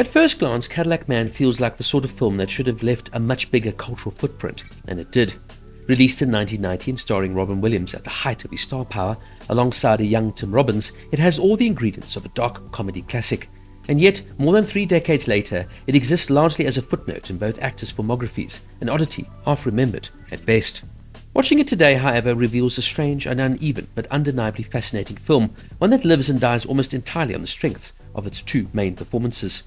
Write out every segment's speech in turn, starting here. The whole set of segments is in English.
At first glance, Cadillac Man feels like the sort of film that should have left a much bigger cultural footprint, and it did. Released in 1990 and starring Robin Williams at the height of his star power, alongside a young Tim Robbins, it has all the ingredients of a dark comedy classic. And yet, more than 3 decades later, it exists largely as a footnote in both actors' filmographies, an oddity half remembered at best. Watching it today, however, reveals a strange and uneven but undeniably fascinating film, one that lives and dies almost entirely on the strength of its 2 main performances.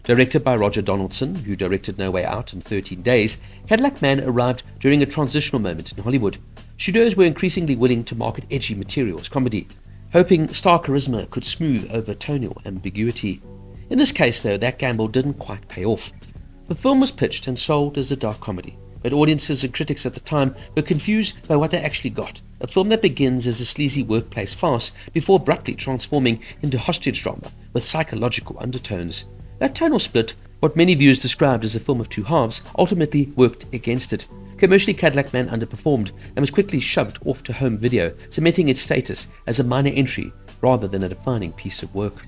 Directed by Roger Donaldson, who directed No Way Out in 13 days, Cadillac Man arrived during a transitional moment in Hollywood. Studios were increasingly willing to market edgy material as comedy, hoping star charisma could smooth over tonal ambiguity. In this case, though, that gamble didn't quite pay off. The film was pitched and sold as a dark comedy, but audiences and critics at the time were confused by what they actually got. A film that begins as a sleazy workplace farce before abruptly transforming into hostage drama with psychological undertones. That tonal split, what many viewers described as a film of 2 halves, ultimately worked against it. Commercially, Cadillac Man underperformed and was quickly shoved off to home video, cementing its status as a minor entry rather than a defining piece of work.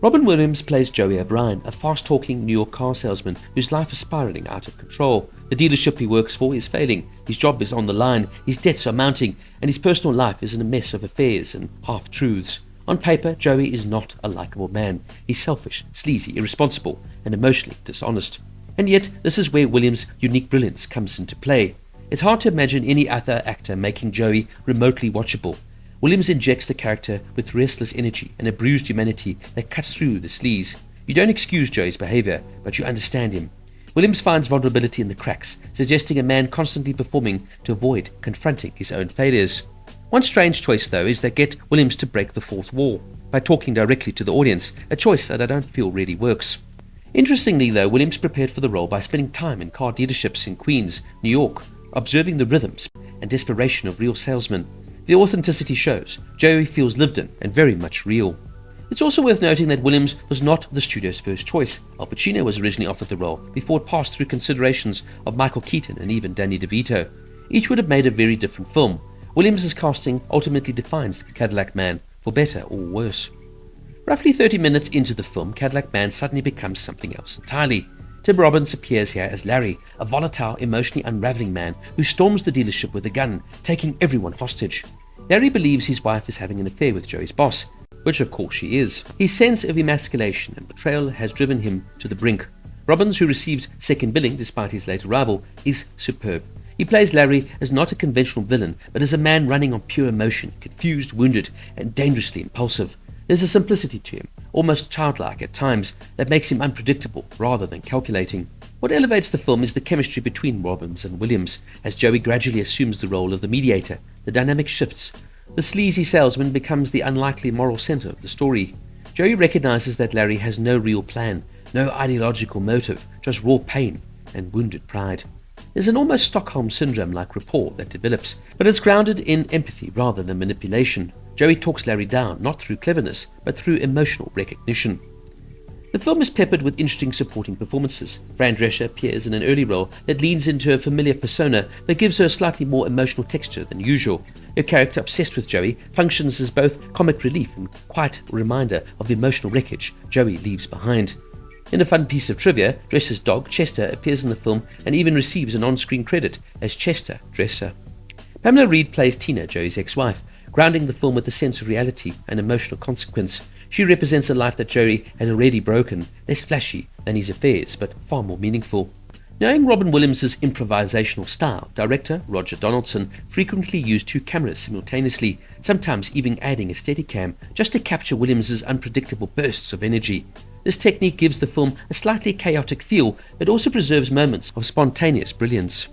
Robin Williams plays Joey O'Brien, a fast-talking New York car salesman whose life is spiraling out of control. The dealership he works for is failing, his job is on the line, his debts are mounting, and his personal life is in a mess of affairs and half-truths. On paper, Joey is not a likable man. He's selfish, sleazy, irresponsible, and emotionally dishonest. And yet, this is where Williams' unique brilliance comes into play. It's hard to imagine any other actor making Joey remotely watchable. Williams injects the character with restless energy and a bruised humanity that cuts through the sleaze. You don't excuse Joey's behavior, but you understand him. Williams finds vulnerability in the cracks, suggesting a man constantly performing to avoid confronting his own failures. One strange choice, though, is they get Williams to break the 4th wall by talking directly to the audience, a choice that I don't feel really works. Interestingly, though, Williams prepared for the role by spending time in car dealerships in Queens, New York, observing the rhythms and desperation of real salesmen. The authenticity shows. Joey feels lived in and very much real. It's also worth noting that Williams was not the studio's first choice. Al Pacino was originally offered the role before it passed through considerations of Michael Keaton and even Danny DeVito. Each would have made a very different film. Williams' casting ultimately defines Cadillac Man, for better or worse. Roughly 30 minutes into the film, Cadillac Man suddenly becomes something else entirely. Tim Robbins appears here as Larry, a volatile, emotionally unraveling man who storms the dealership with a gun, taking everyone hostage. Larry believes his wife is having an affair with Joey's boss, which of course she is. His sense of emasculation and betrayal has driven him to the brink. Robbins, who receives second billing despite his late arrival, is superb. He plays Larry as not a conventional villain, but as a man running on pure emotion, confused, wounded, and dangerously impulsive. There's a simplicity to him, almost childlike at times, that makes him unpredictable rather than calculating. What elevates the film is the chemistry between Robbins and Williams. As Joey gradually assumes the role of the mediator, the dynamic shifts. The sleazy salesman becomes the unlikely moral center of the story. Joey recognizes that Larry has no real plan, no ideological motive, just raw pain and wounded pride. There's an almost Stockholm Syndrome-like rapport that develops, but it's grounded in empathy rather than manipulation. Joey talks Larry down, not through cleverness, but through emotional recognition. The film is peppered with interesting supporting performances. Fran Drescher appears in an early role that leans into a familiar persona but gives her a slightly more emotional texture than usual. Her character, obsessed with Joey, functions as both comic relief and quite a reminder of the emotional wreckage Joey leaves behind. In a fun piece of trivia, Dresser's dog, Chester, appears in the film and even receives an on-screen credit as Chester Dresser. Pamela Reed plays Tina, Joey's ex-wife, grounding the film with a sense of reality and emotional consequence. She represents a life that Joey has already broken, less flashy than his affairs, but far more meaningful. Knowing Robin Williams' improvisational style, director Roger Donaldson frequently used 2 cameras simultaneously, sometimes even adding a Steadicam, just to capture Williams' unpredictable bursts of energy. This technique gives the film a slightly chaotic feel, but also preserves moments of spontaneous brilliance.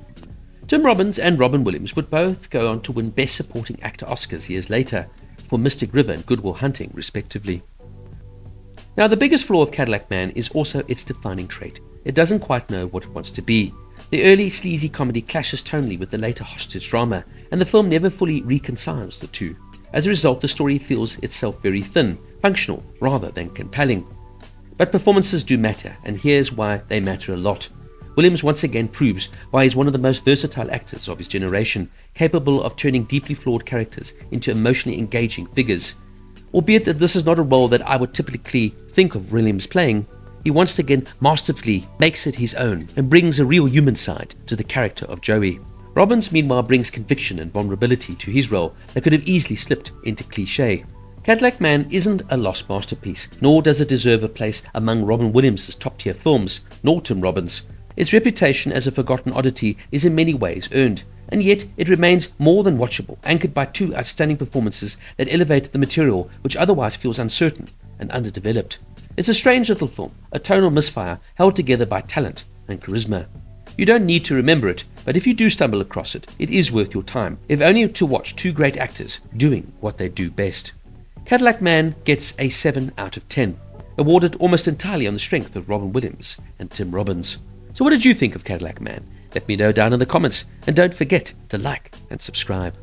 Tim Robbins and Robin Williams would both go on to win Best Supporting Actor Oscars years later, for Mystic River and Good Will Hunting, respectively. Now, the biggest flaw of Cadillac Man is also its defining trait. It doesn't quite know what it wants to be. The early sleazy comedy clashes tonally with the later hostage drama, and the film never fully reconciles the two. As a result, the story feels itself very thin, functional rather than compelling. But performances do matter, and here's why they matter a lot. Williams once again proves why he's one of the most versatile actors of his generation, capable of turning deeply flawed characters into emotionally engaging figures. Albeit that this is not a role that I would typically think of Williams playing, he once again masterfully makes it his own and brings a real human side to the character of Joey. Robbins, meanwhile, brings conviction and vulnerability to his role that could have easily slipped into cliché. Cadillac Man isn't a lost masterpiece, nor does it deserve a place among Robin Williams' top-tier films, nor Tim Robbins. Its reputation as a forgotten oddity is in many ways earned, and yet it remains more than watchable, anchored by two outstanding performances that elevate the material which otherwise feels uncertain and underdeveloped. It's a strange little film, a tonal misfire held together by talent and charisma. You don't need to remember it, but if you do stumble across it, it is worth your time, if only to watch two great actors doing what they do best. Cadillac Man gets a 7 out of 10, awarded almost entirely on the strength of Robin Williams and Tim Robbins. So what did you think of Cadillac Man? Let me know down in the comments, and don't forget to like and subscribe.